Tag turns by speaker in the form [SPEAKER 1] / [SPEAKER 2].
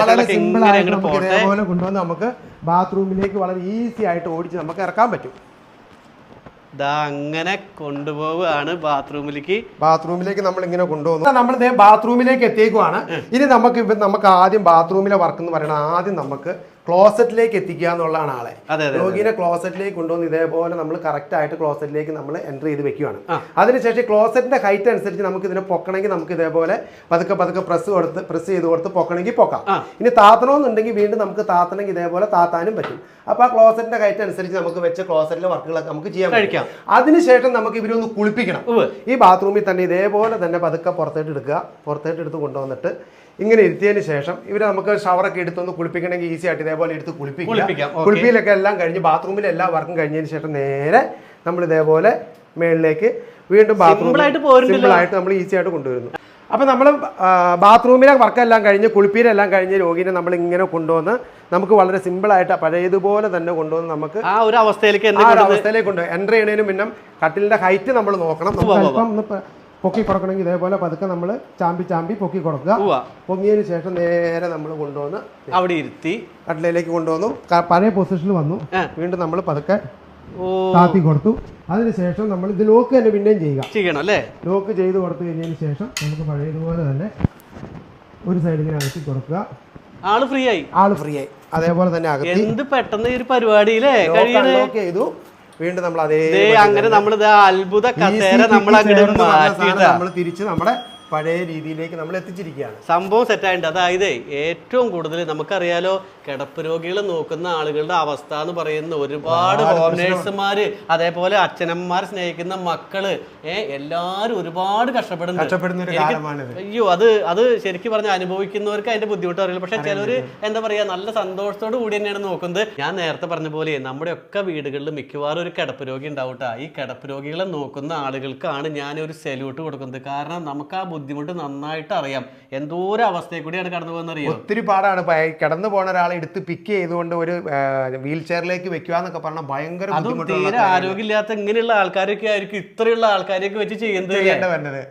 [SPEAKER 1] വളരെ സിമ്പിൾ ആയിട്ട് നമുക്ക് ഇതേപോലെ കൊണ്ടുവന്ന് നമുക്ക് ബാത്റൂമിലേക്ക് വളരെ ഈസി ആയിട്ട് ഓടിച്ച് നമുക്ക് ഇറക്കാൻ പറ്റും.
[SPEAKER 2] അങ്ങനെ കൊണ്ടുപോവുകയാണ് ബാത്റൂമിലേക്ക്
[SPEAKER 1] നമ്മൾ ഇങ്ങനെ കൊണ്ടുപോകുന്നു. നമ്മൾ ബാത്റൂമിലേക്ക് എത്തിയേക്കുവാണ്. ഇനി നമുക്ക് ആദ്യം ബാത്റൂമിലെ വർക്ക് എന്ന് പറയുന്നത് ആദ്യം നമുക്ക് ക്ലോസറ്റിലേക്ക് എത്തിക്കുക എന്നുള്ളതാണ് ആളെ. രോഗീനെ ക്ലോസറ്റിലേക്ക് കൊണ്ടുവന്ന് ഇതേപോലെ നമ്മൾ കറക്റ്റ് ആയിട്ട് ക്ലോസറ്റിലേക്ക് നമ്മൾ എൻ്റർ ചെയ്ത് വെക്കുകയാണ്. അതിനുശേഷം ക്ലോസറ്റിന്റെ ഹൈറ്റ് അനുസരിച്ച് നമുക്ക് ഇതിനെ പൊക്കണമെങ്കിൽ നമുക്ക് ഇതേപോലെ പതുക്കെ പ്രസ് ചെയ്ത് കൊടുത്ത് പൊക്കണമെങ്കിൽ പൊക്കാം. ഇനി താത്തണമെന്നുണ്ടെങ്കിൽ വീണ്ടും നമുക്ക് താത്തണമെങ്കിൽ ഇതേപോലെ താത്താനും പറ്റും. അപ്പൊ ആ ക്ലോസറ്റിന്റെ ഹൈറ്റ് അനുസരിച്ച് നമുക്ക് വെച്ച ക്ലോസറ്റിലെ വർക്കുകളൊക്കെ നമുക്ക് ചെയ്യാൻ കഴിക്കാം. അതിനുശേഷം നമുക്ക് ഇവരൊന്ന് കുളിപ്പിക്കണം. ഈ ബാത്റൂമിൽ തന്നെ ഇതേപോലെ തന്നെ പതുക്കെ പുറത്തേട്ട് എടുത്ത് കൊണ്ടുവന്നിട്ട് ഇങ്ങനെ ഇരുത്തിയതിന് ശേഷം ഇവരെ നമുക്ക് ഷവറൊക്കെ എടുത്തൊന്ന് കുളിപ്പിക്കണമെങ്കിൽ ഈസി ആയിട്ട് ഇതേപോലെ എടുത്ത് കുളിപ്പിക്കാം. കുളിപ്പിയിലൊക്കെ എല്ലാം കഴിഞ്ഞ് ബാത്റൂമിലെ എല്ലാ വർക്കും കഴിഞ്ഞതിന് ശേഷം നേരെ നമ്മൾ ഇതേപോലെ മേളിലേക്ക് വീണ്ടും സിമ്പിളായിട്ട് നമ്മൾ ഈസി ആയിട്ട് കൊണ്ടുവരുന്നു. അപ്പം നമ്മൾ ബാത്റൂമിലെ വർക്കെല്ലാം കഴിഞ്ഞ് കുളിപ്പീരെല്ലാം കഴിഞ്ഞ് രോഗീനെ നമ്മൾ ഇങ്ങനെ കൊണ്ടുവന്ന് നമുക്ക് വളരെ സിമ്പിളായിട്ട് പഴയതുപോലെ തന്നെ കൊണ്ടുവന്ന് നമുക്ക്
[SPEAKER 2] ആ ഒരു അവസ്ഥയിലേക്ക്
[SPEAKER 1] കൊണ്ടുപോകും. എൻ്റർ ചെയ്യണതിനും പിന്നെ കട്ടിലിന്റെ ഹൈറ്റ് നമ്മൾ നോക്കണം. പൊക്കി കൊടുക്കണമെങ്കിൽ ഇതേപോലെ പതുക്കെ നമ്മൾ ചാമ്പി പൊക്കി കൊടുക്കുക. പൊങ്ങിയതിന് ശേഷം നേരെ നമ്മൾ കൊണ്ടുവന്ന്
[SPEAKER 2] അവിടെ ഇരുത്തി
[SPEAKER 1] കട്ടിലേക്ക് കൊണ്ടുവന്നു. പഴയ പൊസിഷനിൽ വന്നു. വീണ്ടും നമ്മൾ പതുക്കെ താത്തി കൊടുത്തു. അതിനുശേഷം നമ്മൾ ഇത് ലോക്ക് തന്നെ പിന്നെയും ചെയ്യണം അല്ലേ. ലോക്ക് ചെയ്ത് കൊടുത്തു കഴിഞ്ഞതിന് ശേഷം നമുക്ക് പഴയതുപോലെ തന്നെ ഒരു സൈഡ് ഇങ്ങനെ അകത്തി കൊടുക്കുക.
[SPEAKER 2] ആള് ഫ്രീ ആയി.
[SPEAKER 1] അതേപോലെ തന്നെ അകത്തി
[SPEAKER 2] എന്ത് പെട്ടെന്ന് ഈ ഒരു പരിപാടിയില്ലേ
[SPEAKER 1] ലോക്ക് ചെയ്തു. വീണ്ടും നമ്മൾ അതേ
[SPEAKER 2] അങ്ങനെ നമ്മൾ അത്ഭുത കസേര നമ്മൾ
[SPEAKER 1] തിരിച്ച് നമ്മുടെ പഴയ രീതിയിലേക്ക് നമ്മൾ എത്തിച്ചിരിക്കുകയാണ്.
[SPEAKER 2] സംഭവം സെറ്റായിട്ടുണ്ട്. അതായത് ഏറ്റവും കൂടുതൽ നമുക്കറിയാലോ കിടപ്പ് രോഗികളെ നോക്കുന്ന ആളുകളുടെ അവസ്ഥ എന്ന് പറയുന്ന ഒരുപാട് ഹോം നേഴ്സുമാര് അതേപോലെ അച്ഛനമ്മമാർ സ്നേഹിക്കുന്ന മക്കള് എല്ലാരും ഒരുപാട് കഷ്ടപ്പെടുന്നുണ്ട്. അയ്യോ അത് ശരിക്കും പറഞ്ഞ അനുഭവിക്കുന്നവർക്ക് അതിന്റെ ബുദ്ധിമുട്ട് അറിയില്ല. പക്ഷെ ചിലര് എന്താ പറയാ നല്ല സന്തോഷത്തോടു കൂടി തന്നെയാണ് നോക്കുന്നത്. ഞാൻ നേരത്തെ പറഞ്ഞ പോലെ നമ്മുടെ ഒക്കെ വീടുകളിൽ മിക്കവാറും ഒരു കിടപ്പ് രോഗി ഉണ്ടാവട്ടെ. ഈ കിടപ്പ് രോഗികളെ നോക്കുന്ന ആളുകൾക്കാണ് ഞാൻ ഒരു സല്യൂട്ട് കൊടുക്കുന്നത്. കാരണം നമുക്ക് ആ ബുദ്ധിമുട്ട് നന്നായിട്ട് അറിയാം. എന്തോരം അവസ്ഥയെ കൂടിയാണ് കടന്നു പോകുന്നത് അറിയാം.
[SPEAKER 1] ഒത്തിരി പാടാണ്. കടന്നു പോണ ഒരാളെ എടുത്ത് പിക്ക് ചെയ്തുകൊണ്ട് ഒരു വീൽ ചെയറിലേക്ക് വെക്കുക എന്നൊക്കെ പറഞ്ഞാൽ ഭയങ്കര
[SPEAKER 2] തീരെ ആരോഗ്യമില്ലാത്ത ഇങ്ങനെയുള്ള ആൾക്കാരൊക്കെ ആയിരിക്കും ഇത്രയുള്ള ആൾക്കാരെയൊക്കെ വെച്ച് ചെയ്യേണ്ടത്.